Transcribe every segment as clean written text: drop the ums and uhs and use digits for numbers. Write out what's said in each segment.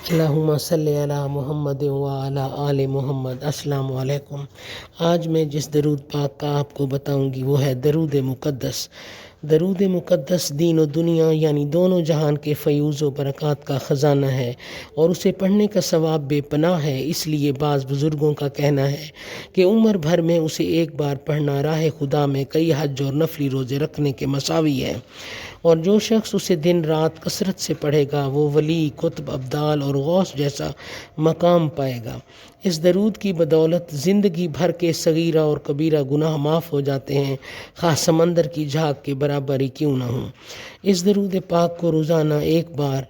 اللہم صلی علی محمد وعلی آل محمد۔ السلام علیکم۔ آج میں جس درود پاک کا آپ کو بتاؤں گی وہ ہے درود مقدس۔ درود مقدس دین و دنیا یعنی دونوں جہان کے فیوز و برکات کا خزانہ ہے اور اسے پڑھنے کا ثواب بے پناہ ہے۔ اس لیے بعض بزرگوں کا کہنا ہے کہ عمر بھر میں اسے ایک بار پڑھنا راہ خدا میں کئی حج اور نفلی روزے رکھنے کے مساوی ہے، اور جو شخص اسے دن رات کثرت سے پڑھے گا وہ ولی، قطب، ابدال اور غوث جیسا مقام پائے گا۔ اس درود کی بدولت زندگی بھر کے صغیرہ اور کبیرہ گناہ معاف ہو جاتے ہیں، خواہ سمندر کی جھاگ کے برابر ہی کیوں نہ ہوں۔ اس درود پاک کو روزانہ ایک بار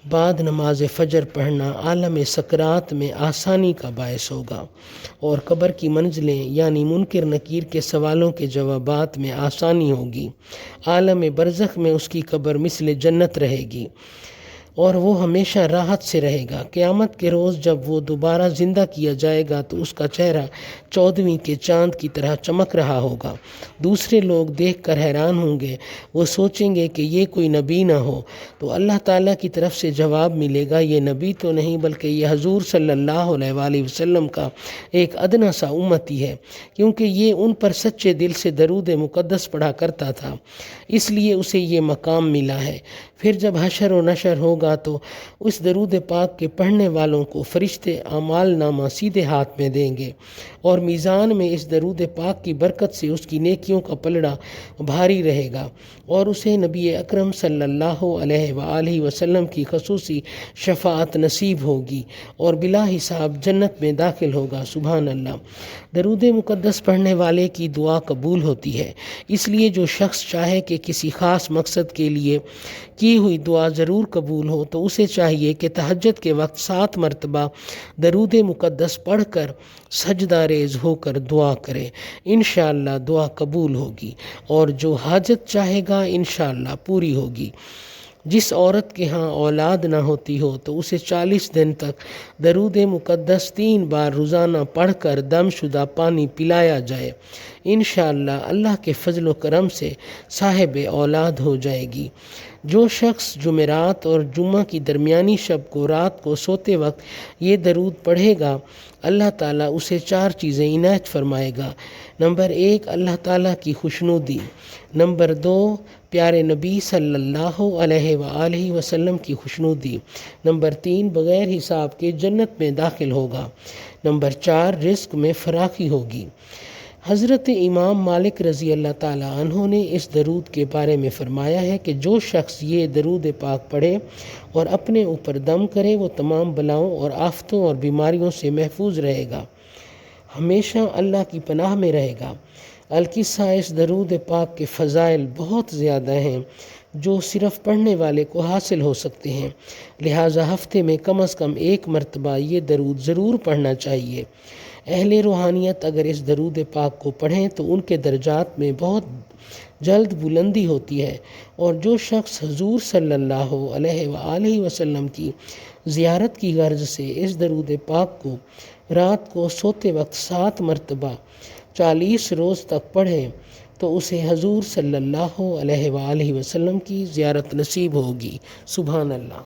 بعد نماز فجر پڑھنا عالم سکرات میں آسانی کا باعث ہوگا، اور قبر کی منزلیں یعنی منکر نکیر کے سوالوں کے جوابات میں آسانی ہوگی۔ عالم برزخ میں اس کی قبر مثل جنت رہے گی اور وہ ہمیشہ راحت سے رہے گا۔ قیامت کے روز جب وہ دوبارہ زندہ کیا جائے گا تو اس کا چہرہ 14ویں کے چاند کی طرح چمک رہا ہوگا۔ دوسرے لوگ دیکھ کر حیران ہوں گے، وہ سوچیں گے کہ یہ کوئی نبی نہ ہو، تو اللہ تعالیٰ کی طرف سے جواب ملے گا، یہ نبی تو نہیں بلکہ یہ حضور صلی اللہ علیہ وآلہ وسلم کا ایک ادنا سا امتی ہے، کیونکہ یہ ان پر سچے دل سے درود مقدس پڑھا کرتا تھا، اس لیے اسے یہ مقام ملا ہے۔ پھر جب حشر و نشر ہوگا تو اس درود پاک کے پڑھنے والوں کو فرشتے اعمال نامہ سیدھے ہاتھ میں دیں گے، اور میزان میں اس درود پاک کی برکت سے اس کی نیکیوں کا پلڑا بھاری رہے گا، اور اسے نبی اکرم صلی اللہ علیہ وآلہ وسلم کی خصوصی شفاعت نصیب ہوگی اور بلا حساب جنت میں داخل ہوگا۔ سبحان اللہ۔ درود مقدس پڑھنے والے کی دعا قبول ہوتی ہے، اس لیے جو شخص چاہے کہ کسی خاص مقصد کے لیے کی ہوئی دعا ضرور قبول ہو تو اسے چاہیے کہ تہجد کے وقت 7 مرتبہ درود مقدس پڑھ کر سجدہ ریز ہو کر دعا کرے، انشاءاللہ دعا قبول ہوگی اور جو حاجت چاہے گا انشاءاللہ پوری ہوگی۔ جس عورت کے ہاں اولاد نہ ہوتی ہو تو اسے 40 دن تک درود مقدس 3 بار روزانہ پڑھ کر دم شدہ پانی پلایا جائے، انشاءاللہ اللہ کے فضل و کرم سے صاحب اولاد ہو جائے گی۔ جو شخص جمعرات اور جمعہ کی درمیانی شب کو رات کو سوتے وقت یہ درود پڑھے گا، اللہ تعالیٰ اسے 4 چیزیں عنایت فرمائے گا۔ نمبر 1، اللہ تعالیٰ کی خوشنودی۔ نمبر 2، پیارے نبی صلی اللہ علیہ وآلہ وسلم کی خوشنودی۔ نمبر 3، بغیر حساب کے جنت میں داخل ہوگا۔ نمبر 4، رزق میں فراخی ہوگی۔ حضرت امام مالک رضی اللہ تعالیٰ عنہ نے اس درود کے بارے میں فرمایا ہے کہ جو شخص یہ درود پاک پڑھے اور اپنے اوپر دم کرے وہ تمام بلاؤں اور آفتوں اور بیماریوں سے محفوظ رہے گا، ہمیشہ اللہ کی پناہ میں رہے گا۔ القصہ، اس درود پاک کے فضائل بہت زیادہ ہیں جو صرف پڑھنے والے کو حاصل ہو سکتے ہیں، لہٰذا ہفتے میں کم از کم 1 مرتبہ یہ درود ضرور پڑھنا چاہیے۔ اہل روحانیت اگر اس درود پاک کو پڑھیں تو ان کے درجات میں بہت جلد بلندی ہوتی ہے، اور جو شخص حضور صلی اللہ علیہ وآلہ وسلم کی زیارت کی غرض سے اس درود پاک کو رات کو سوتے وقت 7 مرتبہ 40 روز تک پڑھے تو اسے حضور صلی اللہ علیہ وآلہ وسلم کی زیارت نصیب ہوگی۔ سبحان اللہ۔